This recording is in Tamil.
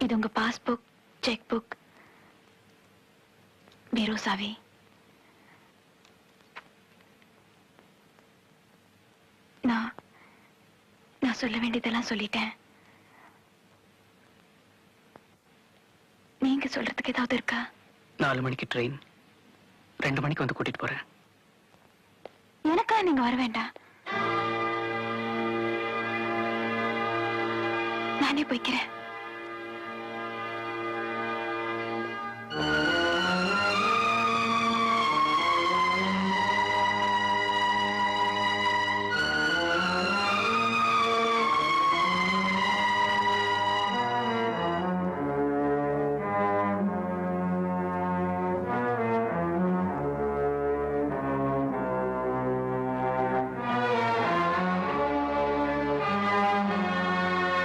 இது உங்க பாஸ்புக், செக் புக், பீரோ சாவி. நான் சொல்ல வேண்டியதெல்லாம் சொல்லிட்டேன். நீங்க சொல்றதுக்கு ஏதாவது இருக்கா? 4 மணிக்கு ட்ரெயின், 2 மணிக்கு வந்து கூட்டிட்டு போறேன். எனக்கா நீங்க வர வேண்டாம், நானே போய்க்கிறேன்.